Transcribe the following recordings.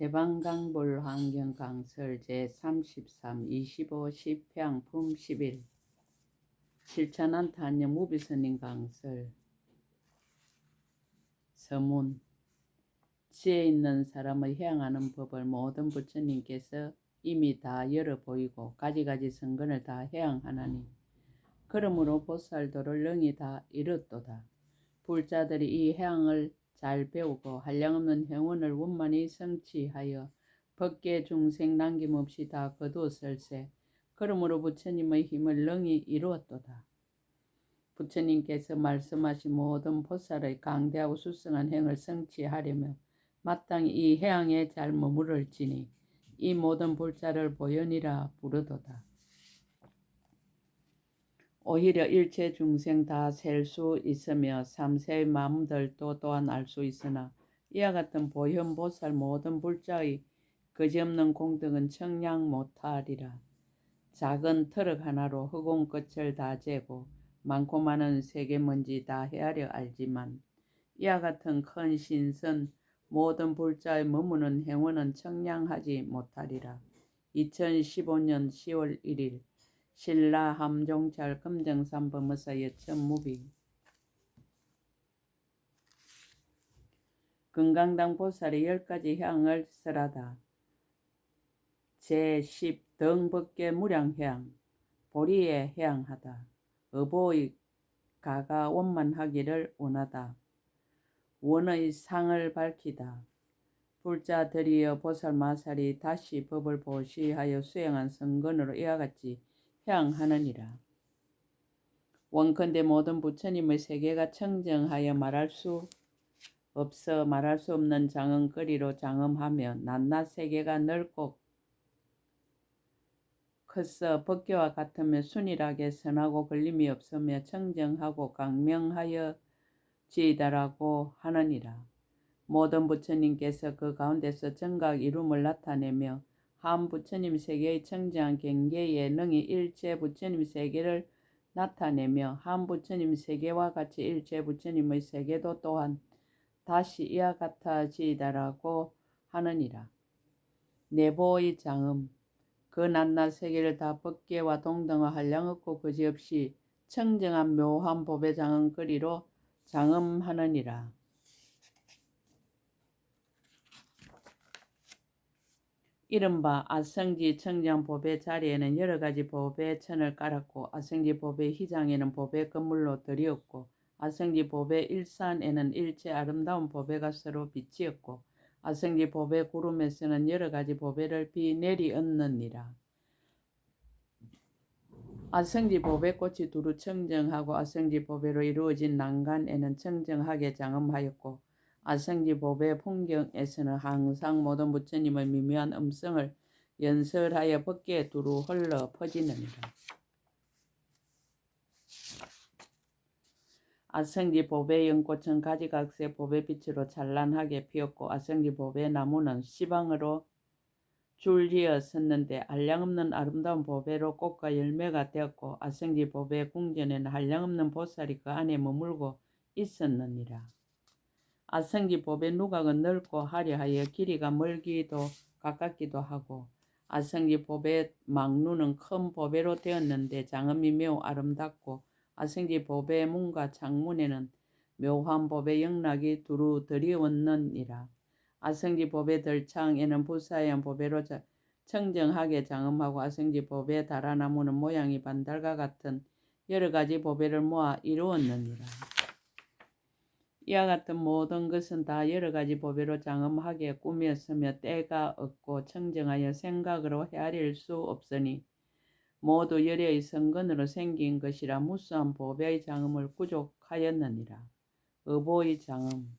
대방강불 환경강설 제33 25 10평 품 11 실천한탄여 무비스님 강설 서문 지혜 있는 사람의 행하는 법을 모든 부처님께서 이미 다 열어 보이고 가지가지 선근을 다 해양하나니 그러므로 보살도를 능히 다 이뤘도다. 불자들이 이 해양을 잘 배우고 한량없는 행운을 원만히 성취하여 법계 중생 남김없이 다 거두었을세. 그러므로 부처님의 힘을 능히 이루었도다. 부처님께서 말씀하신 모든 보살의 강대하고 수승한 행을 성취하려면 마땅히 이 해양에 잘 머무를지니 이 모든 불자를 보현이라 부르도다. 오히려 일체 중생 다 셀 수 있으며 삼세의 마음들도 또한 알 수 있으나 이와 같은 보현보살 모든 불자의 거지없는 공덕은 청량 못하리라. 작은 트럭 하나로 허공 끝을 다 재고 많고 많은 세계먼지 다 헤아려 알지만 이와 같은 큰 신선 모든 불자의 머무는 행운은 청량하지 못하리라. 2015년 10월 1일 신라 함종찰 금정산법무사 여천무비 금강당 보살의 10가지 향을 설하다. 제10 등법계 무량향 보리에 해양하다. 의보의 가가 원만하기를 원하다. 원의 상을 밝히다. 불자들이여 보살마살이 다시 법을 보시하여 수행한 성근으로 이와 같이 해양하느니라. 원컨대 모든 부처님의 세계가 청정하여 말할 수 없는 장엄거리로 장엄하며 낱낱 세계가 넓고 커서 법계와 같으며 순일하게 선하고 걸림이 없으며 청정하고 강명하여 지이다라고 하느니라. 모든 부처님께서 그 가운데서 정각 이룸을 나타내며 한 부처님 세계의 청정한 경계에 능히 일체 부처님 세계를 나타내며 한 부처님 세계와 같이 일체 부처님의 세계도 또한 다시 이와 같아지이다라고 하느니라. 내보의 장엄 그 낱낱 세계를 다 법계와 동등화 한량없고 그지없이 청정한 묘한 법의 장엄거리로 장엄하느니라. 이른바 아성지 청정법의 자리에는 여러가지 법의 천을 깔았고 아성지 법의 휘장에는 법의 건물로 들이었고 아성지 법의 일산에는 일체 아름다운 법회가 서로 빛이었고 아성지 법의 구름에서는 여러가지 법회를 비 내리얹느니라. 아성지 법의 꽃이 두루 청정하고 아성지 법회로 이루어진 난간에는 청정하게 장엄하였고 아성지 법의 풍경에서는 항상 모든 부처님의 미묘한 음성을 연설하여 법계에 두루 흘러 퍼지느니라. 아성지 법의 연꽃은 가지각색 법의 빛으로 찬란하게 피었고 아성지 법의 나무는 시방으로 줄지어 섰는데 한량없는 아름다운 보배로 꽃과 열매가 되었고 아성지 보배 궁전에는 한량없는 보살이 그 안에 머물고 있었느니라. 아성지 보배 누각은 넓고 화려하여 길이가 멀기도 가깝기도 하고 아성지 보배 망루는 큰 보배로 되었는데 장엄이 매우 아름답고 아성지 보배 문과 창문에는 묘한 보배 영락이 두루 들이웠느니라. 아성지 보배 들창에는 부사한 보배로 청정하게 장엄하고 아성지 보배 다라나무는 모양이 반달과 같은 여러가지 보배를 모아 이루었느니라. 이와 같은 모든 것은 다 여러가지 보배로 장엄하게 꾸몄으며 때가 없고 청정하여 생각으로 헤아릴 수 없으니 모두 열의 성근으로 생긴 것이라 무수한 보배의 장엄을 구족하였느니라. 의보의 장엄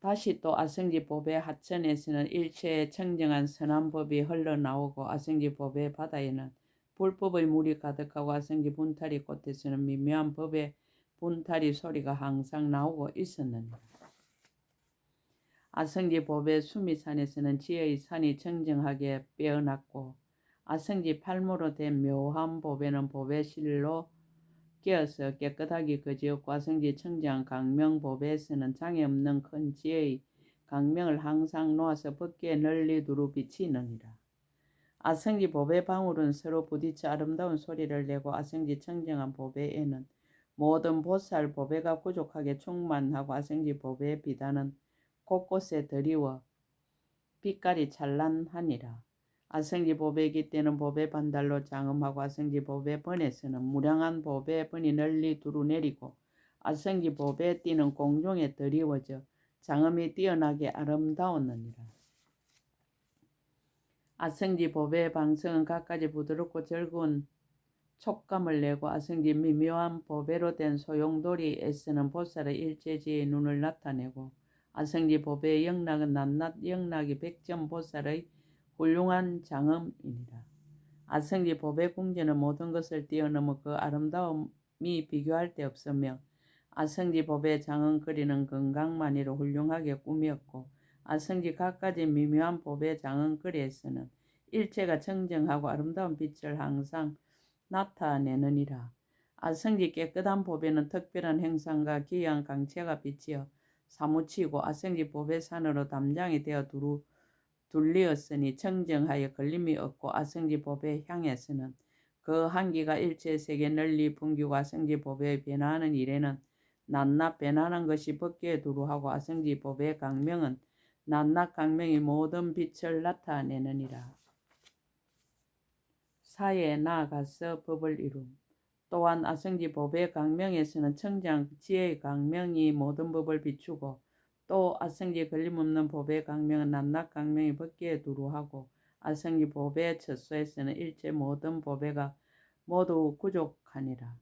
다시 또 아성지 법의 하천에서는 일체의 청정한 선한 법이 흘러나오고 아성지 법의 바다에는 불법의 물이 가득하고 아성지 분타리 꽃에서는 미묘한 법의 분타리 소리가 항상 나오고 있었느니라. 아성지 법의 수미산에서는 지혜의 산이 청정하게 빼어났고 아성지 팔모로 된 묘한 법에는 법의 실로 깨어서 깨끗하게 거지었고 아성지 청정 강명법에서는 장애 없는 큰 지혜의 강명을 항상 놓아서 법궤에 널리 두루 비치느니라. 아성지 보배 방울은 서로 부딪혀 아름다운 소리를 내고 아성지 청정한 보배에는 모든 보살 보배가 부족하게 충만하고 아성지 보배의 비단은 곳곳에 드리워 빛깔이 찬란하니라. 아성지 보배 깃대는 보배 반달로 장엄하고 아성지 보배 번에서는 무량한 보배 번이 널리 두루 내리고 아성지 보배 띠는 공중에 드리워져 장엄이 뛰어나게 아름다웠느니라. 아성지 보배의 방성은 갖가지 부드럽고 즐거운 촉감을 내고 아성지 미묘한 보배로 된 소용돌이에서는 보살의 일체지의 눈을 나타내고 아성지 보배의 영락은 낱낱 영락이 백점 보살의 훌륭한 장엄이니라. 아성지 보배 궁전은 모든 것을 뛰어넘어 그 아름다움이 비교할 데 없으며 아성지 보배 장엄거리는 건강만이로 훌륭하게 꾸몄고 아성지 갖가지 미묘한 보배 장엄거리에서는 일체가 청정하고 아름다운 빛을 항상 나타내느니라. 아성지 깨끗한 보배는 특별한 행상과 기이한 강체가 비치어 사무치고 아성지 보배산으로 담장이 되어 둘리었으니 청정하여 걸림이 없고 아성지 보배 향에서는 그 향기가 일체 세계 널리 풍기고 아성지 보배의 변화하는 일에는 낱낱 변화하는 것이 법궤에 두루하고 아성지 보배 강명은 낱낱 강명이 모든 빛을 나타내느니라. 사에 나아가서 법을 이룸. 또한 아성지 보배 강명에서는 청정 지혜의 강명이 모든 법을 비추고 또 아성지 걸림없는 보배 강명은 낱낱 강명이 법궤에 두루하고 아성지 보배 처소에서는 일체 모든 보배가 모두 구족하니라.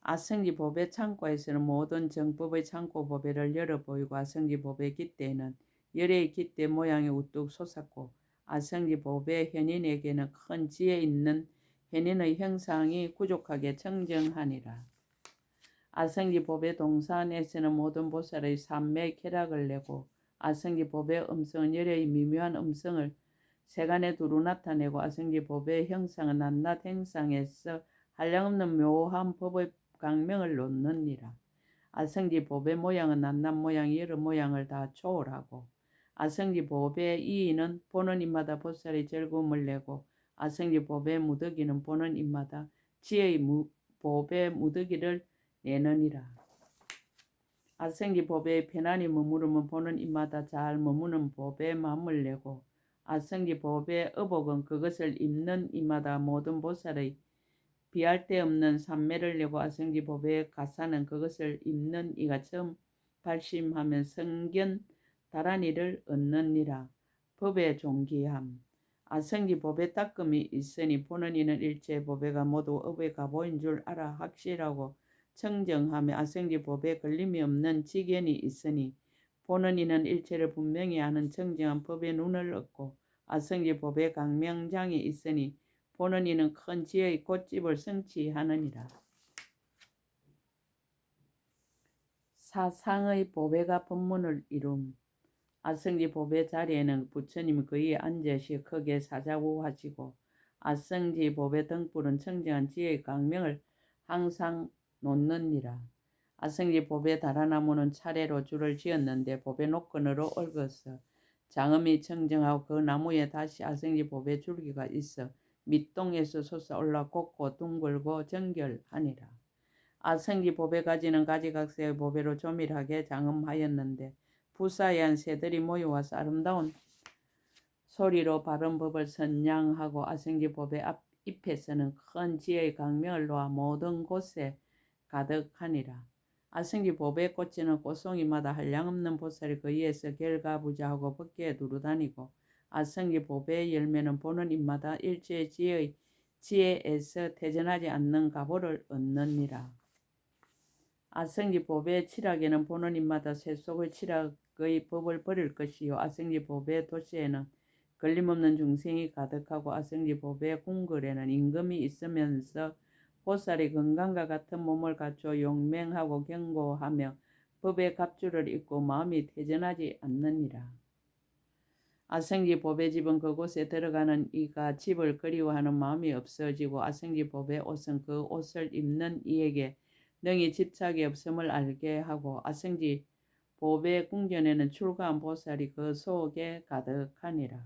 아성지 보배 창고에서는 모든 정법의 창고 보배를 열어 보이고 아성지 보배 깃대에는 열의 깃대 모양이 우뚝 솟았고 아성지 보배 현인에게는 큰 지혜 있는 현인의 형상이 구족하게 청정하니라. 아성지 보배 동산에서는 모든 보살의 삼매 쾌락을 내고 아성지 보배 음성은 열의 미묘한 음성을 세간에 두루 나타내고 아성지 보배의 형상은 낱낱 행상에서 한량없는 묘한 법의 강명을 놓느니라. 아성지 보배 모양은 낱낱 모양 여러 모양을 다 초월하고 아성지 보배 이의는 보는 입마다 보살의 즐거움을 내고 아성지 보배 무더기는 보는 입마다 지혜의 보배 무더기를 내느니라. 아성지 보배의 편안히 머무르면 보는 입마다 잘 머무는 보배의 마음을 내고 아성지 보배의 의복은 그것을 입는 입마다 모든 보살의 비할 데 없는 삼매를 내고 아성지 보배의 가사는 그것을 입는 이가 처음 발심하면 성견 다란이를 얻느니라. 법의 존귀함. 아성지 보배 닦음이 있으니 보는 이는 일체 보배가 모두 업의 가보인 줄 알아 확실하고 청정하며 아성지 보배에 걸림이 없는 지견이 있으니 보는 이는 일체를 분명히 아는 청정한 법의 눈을 얻고 아성지 보배 강명장이 있으니 보는 이는 큰 지혜의 꽃집을 성취하느니라. 사상의 보배가 법문을 이룸. 아성지 보배 자리에는 부처님 거기에 앉으시 크게 사자구하시고 아성지 보배 등불은 청정한 지혜의 강명을 항상 놓느니라. 아성지 보배 다라나무는 차례로 줄을 지었는데 보배 노건으로 얽어서 장엄이 청정하고 그 나무에 다시 아성지 보배 줄기가 있어 밑동에서 솟아올라 곱고 둥글고 정결하니라. 아성지 보배 가지는 가지각색의 보배로 조밀하게 장엄하였는데 부사한 새들이 모여와서 아름다운 소리로 바른 법을 선양하고 아성지 보배 앞 잎에서는 큰 지혜의 강명을 놓아 모든 곳에 가득하니라. 아성지 보배 꽃에는 꽃송이마다 한량없는 보살이 그 위에서 결가부자하고 법궤에 두루다니고 아성지 보배의 열매는 보는 입마다 일체의 지혜에서 퇴전하지 않는 가보를 얻느니라. 아성지 보배의 칠학에는 보는 입마다 쇠속의 칠학의 법을 버릴 것이요 아성지 보배의 도시에는 걸림없는 중생이 가득하고 아성지 보배의 궁궐에는 임금이 있으면서 보살이 건강과 같은 몸을 갖추어 용맹하고 경고하며 법의 갑주를 입고 마음이 퇴전하지 않느니라. 아성지 보배 집은 그곳에 들어가는 이가 집을 그리워하는 마음이 없어지고 아성지 보배 옷은 그 옷을 입는 이에게 능히 집착이 없음을 알게 하고 아성지 보배 궁전에는 출가한 보살이 그 속에 가득하니라.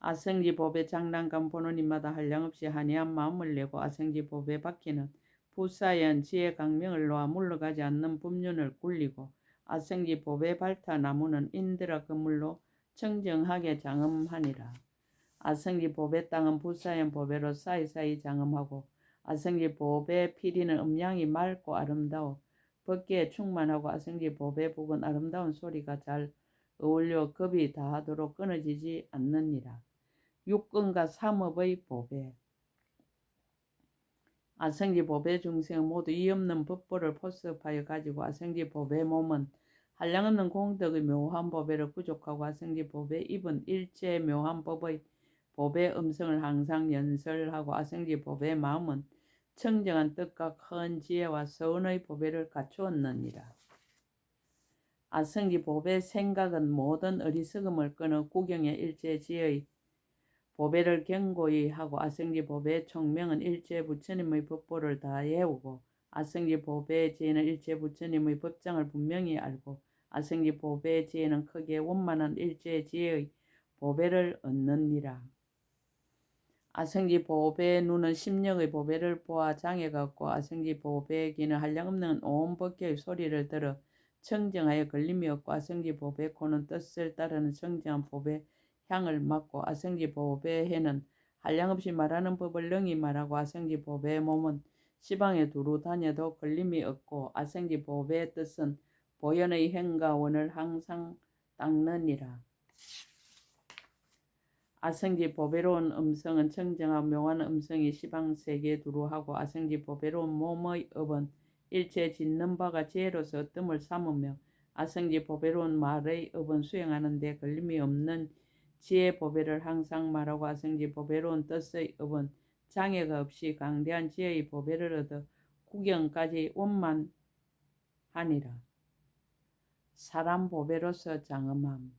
아성지 보배 장난감 보는 입마다 한량없이 한이한 마음을 내고 아성지 보배 밖에는 부사연 지혜 강명을 놓아 물러가지 않는 법륜을 굴리고 아성지 보배 발타 나무는 인드라 그물로 청정하게 장엄하니라. 아성지 보배 땅은 부사연 보배로 사이사이 장엄하고 아성지 보배 피리는 음양이 맑고 아름다워 법계에 충만하고 아성지 보배 북은 아름다운 소리가 잘 어울려 겁이 다하도록 끊어지지 않느니라. 육근과 삼업의 보배 아성지 보배 중생 모두 이 없는 법보를 포섭하여 가지고 아성지 보배 몸은 한량없는 공덕의 묘한 보배를 구족하고 아성지 보배 입은 일체 묘한 법의 보배 음성을 항상 연설하고 아성지 보배 마음은 청정한 뜻과 큰 지혜와 서운의 보배를 갖추었느니라. 아성지 보배 생각은 모든 어리석음을 끊어 구경의 일체 지혜의 보배를 견고히 하고 아성지 보배의 총명은 일체 부처님의 법보를 다 외우고 아성지 보배의 지혜는 일체 부처님의 법장을 분명히 알고 아성지 보배의 지혜는 크게 원만한 일체 지혜의 보배를 얻느니라. 아성지 보배의 눈은 심령의 보배를 보아 장애가 없고 아성지 보배의 귀는 한량없는 온 법계의 소리를 들어 청정하여 걸림이 없고 아성지 보배의 코는 뜻을 따르는 청정한 보배 향을 맡고 아성지 보배의 해는 한량없이 말하는 법을 능히 말하고 아성지 보배의 몸은 시방에 두루 다녀도 걸림이 없고 아성지 보배의 뜻은 보현의 행과 원을 항상 닦느니라. 아성지 보배로운 음성은 청정하고 묘한 음성이 시방세계에 두루하고 아성지 보배로운 몸의 업은 일체 짓는 바가 지혜로서 어뜸을 삼으며 아성지 보배로운 말의 업은 수행하는 데 걸림이 없는 지혜 보배를 항상 말하고 아성지 보배로운 뜻의 업은 장애가 없이 강대한 지혜의 보배를 얻어 구경까지 원만하니라. 사람 보배로서 장엄함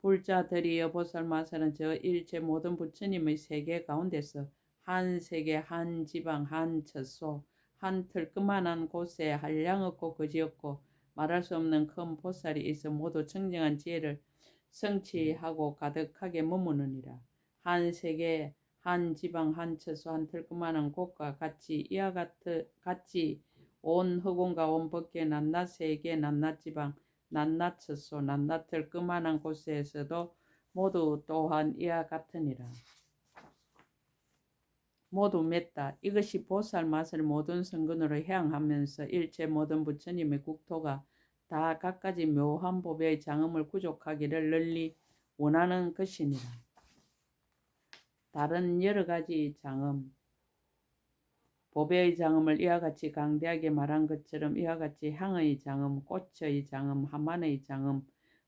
불자들이여 보살마살은 저 일체 모든 부처님의 세계 가운데서 한 세계 한 지방 한 처소 한 털끄만한 곳에 한량 없고 거지 없고 말할 수 없는 큰 보살이 있어 모두 청정한 지혜를 성취하고 가득하게 머무느니라. 한 세계 한 지방 한 처소 한 털끄만한 곳과 같이 이와 같이 온 허공과 온 법계 낱낱 세계 낱낱 지방 낱낱 처소 낱낱 털끄만한 곳에서도 모두 또한 이와 같으니라. 모두 맺다. 이것이 보살 맛을 모든 성근으로 향하면서 일체 모든 부처님의 국토가 다 각가지 묘한 보배의 장엄을 구족하기를 널리 원하는 것이니라. 다른 여러 가지 장엄 보배의 장엄을 이와 같이 강대하게 말한 것처럼 이와 같이 향의 장엄, 꽃의 장엄, 하만의 장엄,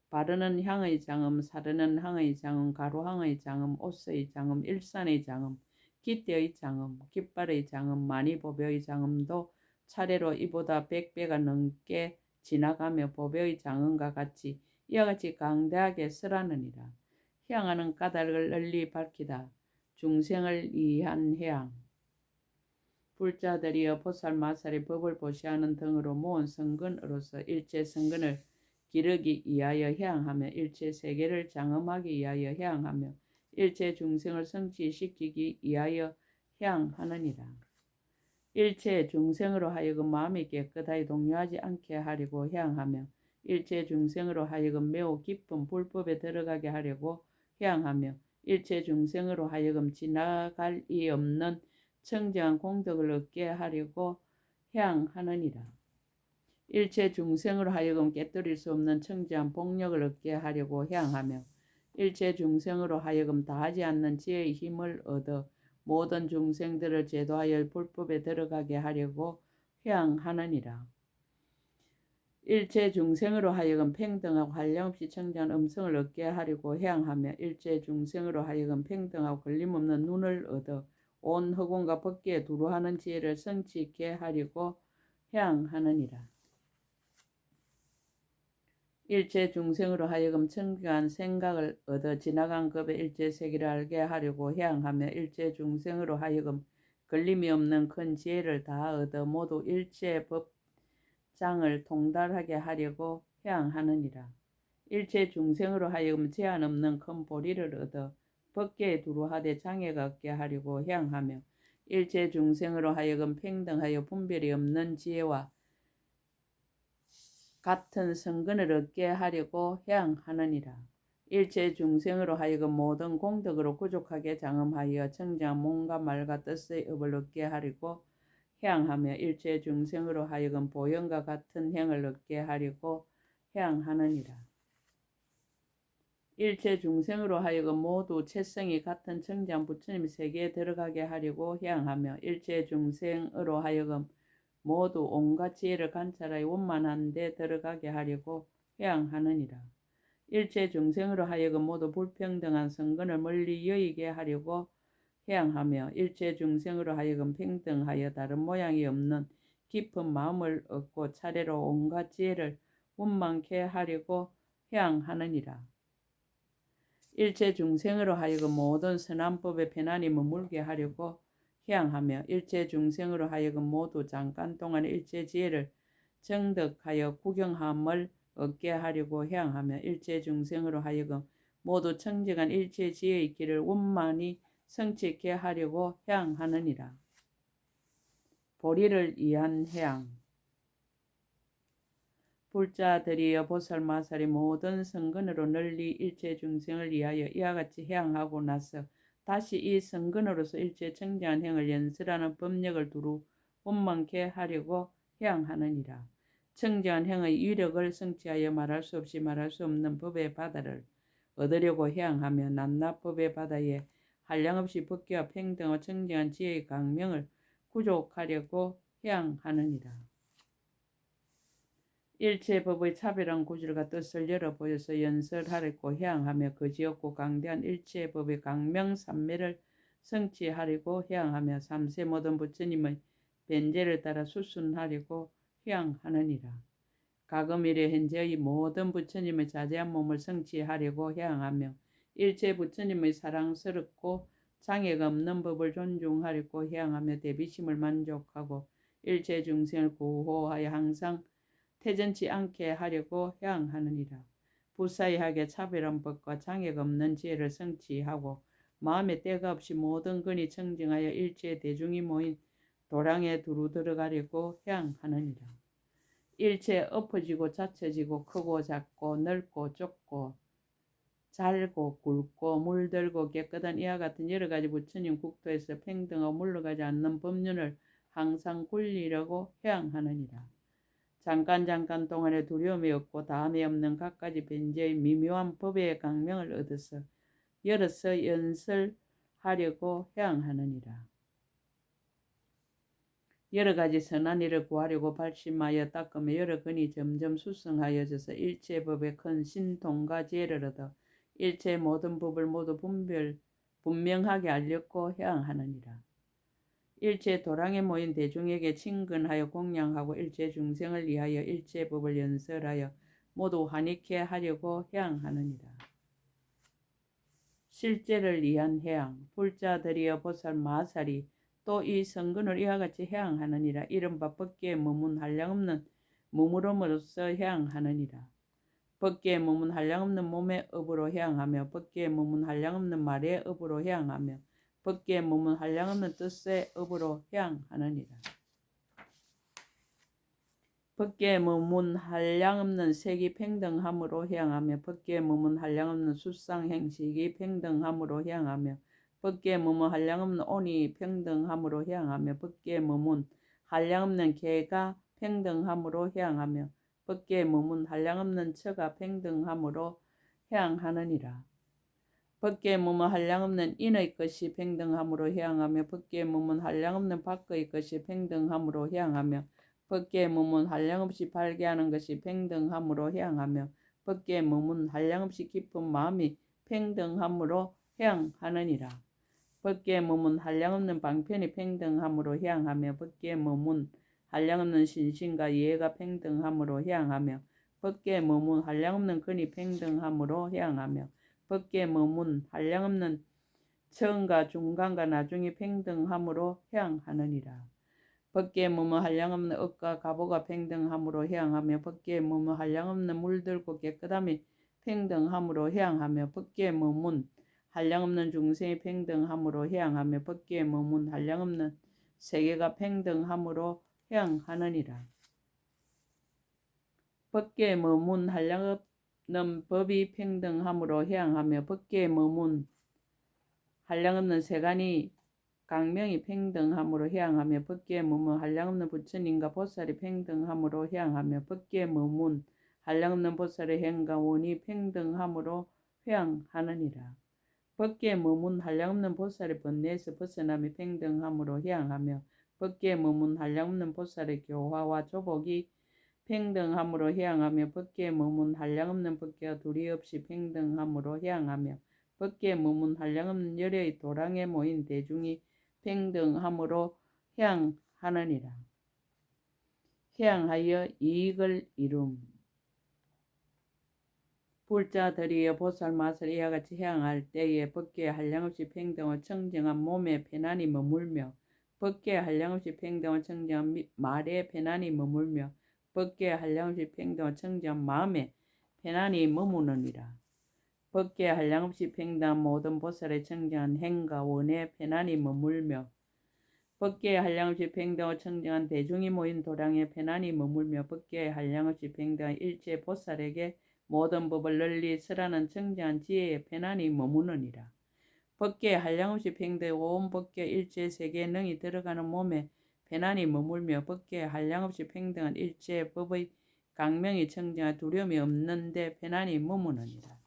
바르는 향의 장엄, 사르는 향의 장엄, 가루향의 장엄, 옷의 장엄, 일산의 장엄, 깃대의 장엄, 깃발의 장엄, 만이보배의 장엄도 차례로 이보다 100배가 넘게 지나가며 보배의 장엄과 같이 이와 같이 강대하게 설하느니라. 향하는 까닭을 널리 밝히다. 중생을 위한 향 불자들이여 보살마살의 법을 보시하는 등으로 모은 성근으로서 일체 성근을 기르기 위하여 향하며 일체 세계를 장엄하기 위하여 향하며 일체 중생을 성취시키기 위하여 향하느니라. 일체 중생으로 하여금 마음이 깨끗하게 동요하지 않게 하려고 향하며 일체 중생으로 하여금 매우 깊은 불법에 들어가게 하려고 향하며 일체 중생으로 하여금 지나갈 이 없는 청정한 공덕을 얻게 하려고 향하느니라. 일체 중생으로 하여금 깨뜨릴 수 없는 청정한 복력을 얻게 하려고 향하며 일체 중생으로 하여금 다하지 않는 지혜의 힘을 얻어 모든 중생들을 제도하여 불법에 들어가게 하려고 향하느니라. 일체 중생으로 하여금 평등하고 한량없이 청정한 음성을 얻게 하려고 향하며 일체 중생으로 하여금 평등하고 걸림없는 눈을 얻어 온 허공과 법계에 두루하는 지혜를 성취케 하려고 향하느니라. 일체 중생으로 하여금 청정한 생각을 얻어 지나간 급의 일체 세계를 알게 하려고 향하며 일체 중생으로 하여금 걸림이 없는 큰 지혜를 다 얻어 모두 일체 법 장을 통달하게 하려고 해양하느니라. 일체 중생으로 하여금 제한 없는 큰 보리를 얻어 법계에 두루하되 장애가 없게 하려고 해양하며 일체 중생으로 하여금 평등하여 분별이 없는 지혜와 같은 성근을 얻게 하려고 해양하느니라. 일체 중생으로 하여금 모든 공덕으로 부족하게 장엄하여 청정한 몸과 말과 뜻의 업을 얻게 하려고 해양하며 일체 중생으로 하여금 보현과 같은 행을 얻게 하려고 해양하느니라. 일체 중생으로 하여금 모두 체성이 같은 청정 부처님 세계에 들어가게 하려고 해양하며 일체 중생으로 하여금 모두 온갖 지혜를 관찰하여 원만한 데 들어가게 하려고 해양하느니라. 일체 중생으로 하여금 모두 불평등한 성근을 멀리 여의게 하려고 해양하며 일체 중생으로 하여금 평등하여 다른 모양이 없는 깊은 마음을 얻고 차례로 온갖 지혜를 원만케 하려고 해양하느니라. 일체 중생으로 하여금 모든 선한 법에 편안히 머물게 하려고 해양하며 일체 중생으로 하여금 모두 잠깐 동안 일체 지혜를 정득하여 구경함을 얻게 하려고 해양하며 일체 중생으로 하여금 모두 청정한 일체 지혜의 길을 원만히 성취케 하려고 해양하느니라. 보리를 위한 해양. 불자들이여 보살마살이 모든 성근으로 널리 일체 중생을 위하여 이와 같이 해양하고 나서 다시 이 성근으로서 일체 청정한 행을 연설하는 법력을 두루 원만케 하려고 해양하느니라. 청정한 행의 위력을 성취하여 말할 수 없이 말할 수 없는 법의 바다를 얻으려고 해양하며 낱낱 법의 바다에 한량없이 법계와 평등과 청정한 지혜의 강명을 구족하려고 해양하느니라. 일체 법의 차별한 구질과 뜻을 열어 보여서 연설하려고 해양하며 거지없고 강대한 일체 법의 강명삼매를 성취하려고 해양하며 삼세 모든 부처님의 변제를 따라 수순하려고 해양하느니라. 가금일의 현재의 모든 부처님의 자제한 몸을 성취하려고 해양하며 일체 부처님의 사랑스럽고 장애가 없는 법을 존중하려고 해양하며 대비심을 만족하고 일체 중생을 구호하여 항상 태전치 않게 하려고 해양하느니라. 부사이하게 차별한 법과 장애가 없는 지혜를 성취하고 마음에 때가 없이 모든 근이 청정하여 일체 대중이 모인 도량에 두루 들어가려고 해양하느니라. 일체 엎어지고 잦혀지고 크고 작고 넓고 좁고 잘고 굵고 물들고 깨끗한 이와 같은 여러 가지 부처님 국토에서 평등하고 물러가지 않는 법륜을 항상 굴리려고 해양하느니라. 잠깐 동안에 두려움이 없고 다함이 없는 갖가지 변제의 미묘한 법의 강명을 얻어서 열어서 연설하려고 해양하느니라. 여러 가지 선한 일을 구하려고 발심하여 닦으며 여러 근이 점점 수승하여져서 일체 법의 큰 신통과 지혜를 얻어 일체 모든 법을 모두 분명하게 알렸고 해양하느니라. 일체 도량에 모인 대중에게 친근하여 공양하고 일체 중생을 위하여 일체 법을 연설하여 모두 환희케 하려고 해양하느니라. 실제를 위한 해양. 불자들이여 보살마살이 또 이 성근을 이와 같이 해양하느니라. 이른바 법계에 머문 한량없는 머무름으로써 해양하느니라. 법계에 머문 한량없는 몸의 업으로 해양하며 법계에 머문 한량없는 말의 업으로 해양하며 법계에 머문 한량없는 뜻의 업으로 해양하느니라. 법계에 머문 한량없는 색이 평등함으로 해양하며 법계에 머문 한량없는 수상행식이 평등함으로 해양하며 법계에 머문 한량없는 온이 평등함으로 해양하며 법계에 머문 한량없는 개가 평등함으로 해양하며 법계에 머문 한량없는 처가 평등함으로 해양하느니라. 법계에 머문 한량없는 인의 것이 평등함으로 해양하며 법계에 머문 한량없는 밖의 것이 평등함으로 해양하며 법계에 머문 한량없이 발개하는 것이 평등함으로 해양하며 법계에 머문 한량없이 깊은 마음이 평등함으로 해양하느니라. 법계에 머문 한량없는 방편이 평등함으로 해양하며 법계에 머문 한량없는 신심과 이해가 평등함으로 해양하며 법계에 머문 한량없는 근이 평등함으로 해양하며 법계에 머문 한량없는 처음과 중간과 나중이 평등함으로 해양하느니라. 법계에 머무 한량없는 업과 가보가 평등함으로 해양하며 법계에 머무 한량없는 물들고 깨끗함이 평등함으로 해양하며 법계에 머문 한량없는 중생이 평등함으로 해양하며 법계에 머문 한량없는 세계가 평등함으로 해양하느니라. 법계에 머문 한량없는 법이 평등함으로 해양하며 법계에 머문 한량없는 세간이 강명이 평등함으로 해양하며 법계에 머문 한량없는 부처님과 보살이 평등함으로 해양하며 법계에 머문 한량없는 보살의 행과 원이 평등함으로 해양하느니라. 법계에 머문 한량없는 보살의 번뇌에서 벗어남이 평등함으로 해양하며 법계에 머문 한량없는 보살의 교화와 조복이 평등함으로 해양하며 법계에 머문 한량없는 법계가 둘이 없이 평등함으로 해양하며 법계에 머문 한량없는 열의 도랑에 모인 대중이 평등함으로 해양하느니라. 해양하여 이익을 이룸. 불자들이여 보살맛을 이와 같이 해양할 때에 법계에 한량없이 평등한 청정한 몸에 편안히 머물며 법계에 한량없이 평등한 청정한 말에 편안히 머물며 법계에 한량없이 평등한 청정한 마음에 편안히 머무느니라. 법계에 한량없이 평등한 모든 보살의 청정한 행과 원에 편안히 머물며 법계에 한량없이 평등한 청정한 대중이 모인 도량에 편안히 머물며 법계에 한량없이 평등한 일체 보살에게 모든 법을 널리 설하는 청정한 지혜에 편안히 머무느니라. 법계에 한량없이 평등한 온 법계 일체 세계에 능히 들어가는 몸에 편안히 머물며 법계에 한량없이 평등한 일체 법의 강명이 청정한 두려움이 없는데 편안히 머무느니라.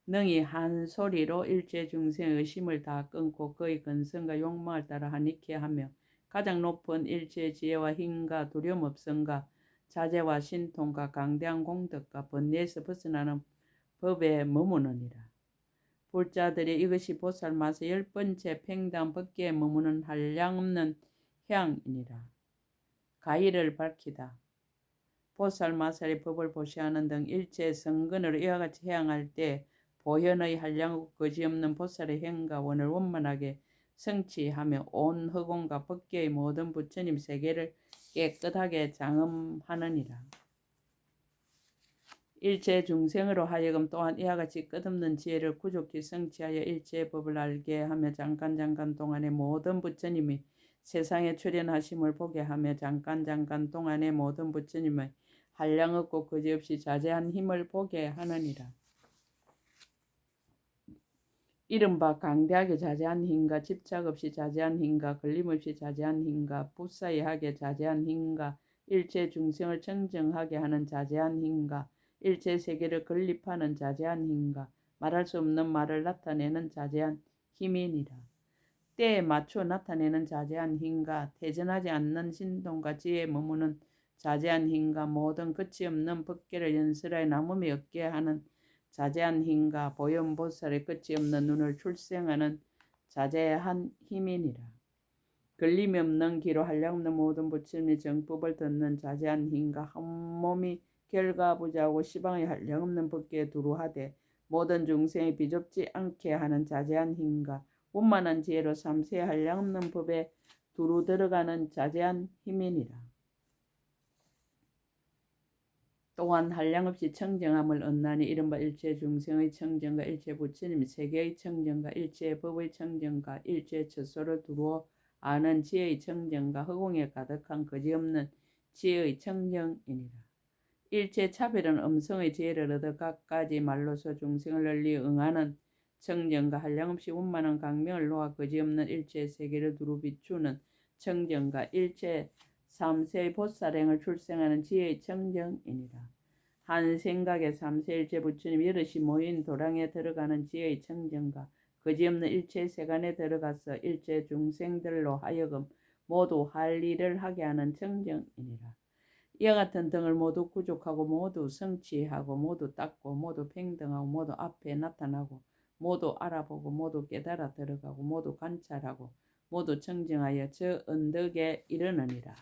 능히 한 소리로 일체 중생의 의심을 다 끊고 그의 근성과 욕망을 따라 하니케 하며 가장 높은 일체 지혜와 힘과 두려움 없음과 자제와 신통과 강대한 공덕과 번뇌에서 벗어나는 법에 머무느니라. 불자들이 이것이 보살맛의 10번째 평등한 법계에 머무는 한량없는 해양이니라. 가의를 밝히다. 보살마살의 법을 보시하는 등 일체 성근으로 이와 같이 해양할 때 보현의 한량없고 거지없는 보살의 행과 원을 원만하게 성취하며 온 허공과 법계의 모든 부처님 세계를 깨끗하게 장엄하느니라. 일체 중생으로 하여금 또한 이와 같이 끝없는 지혜를 구족히 성취하여 일체의 법을 알게 하며 잠깐 동안에 모든 부처님이 세상에 출현하심을 보게 하며 잠깐 동안에 모든 부처님의 한량없고 거지없이 자제한 힘을 보게 하느니라. 이른바 강대하게 자제한 힘과 집착 없이 자제한 힘과 걸림없이 자제한 힘과 부사이하게 자제한 힘과 일체 중생을 청정하게 하는 자제한 힘과 일체 세계를 건립하는 자제한 힘과 말할 수 없는 말을 나타내는 자제한 힘이니라. 때에 맞춰 나타내는 자제한 힘과 태전하지 않는 신동과 지혜에 머무는 자제한 힘과 모든 끝이 없는 법계를 연설하여 남음이 없게 하는 자제한 힘과 보현보살의 끝이 없는 눈을 출생하는 자제한 힘이니라. 걸림이 없는 기로 한량없는 모든 부처님의 정법을 듣는 자제한 힘과 한 몸이 결과부자하고 시방의 한량없는 법계에 두루하되 모든 중생이 비좁지 않게 하는 자제한 힘과 원만한 지혜로 삼세 한량없는 법에 두루 들어가는 자제한 힘이니라. 또한 한량없이 청정함을 얻나니 이른바 일체 중생의 청정과 일체 부처님 세계의 청정과 일체 법의 청정과 일체 처소를 두루어 아는 지혜의 청정과 허공에 가득한 거지없는 지혜의 청정이니라. 일체 차별은 음성의 지혜를 얻어 각가지 말로서 중생을 널리 응하는 청정과 한량없이 원만한 강명을 놓아 거지없는 일체 세계를 두루 비추는 청정과 일체 삼세의 보살행을 출생하는 지혜의 청정이니라. 한 생각에 삼세일체 부처님 여럿이 모인 도량에 들어가는 지혜의 청정과 거지없는 일체 세간에 들어가서 일체 중생들로 하여금 모두 할 일을 하게 하는 청정이니라. 이와 같은 등을 모두 구족하고 모두 성취하고 모두 닦고 모두 평등하고 모두 앞에 나타나고 모두 알아보고 모두 깨달아 들어가고 모두 관찰하고 모두 청정하여 저 언덕에 이르느니라.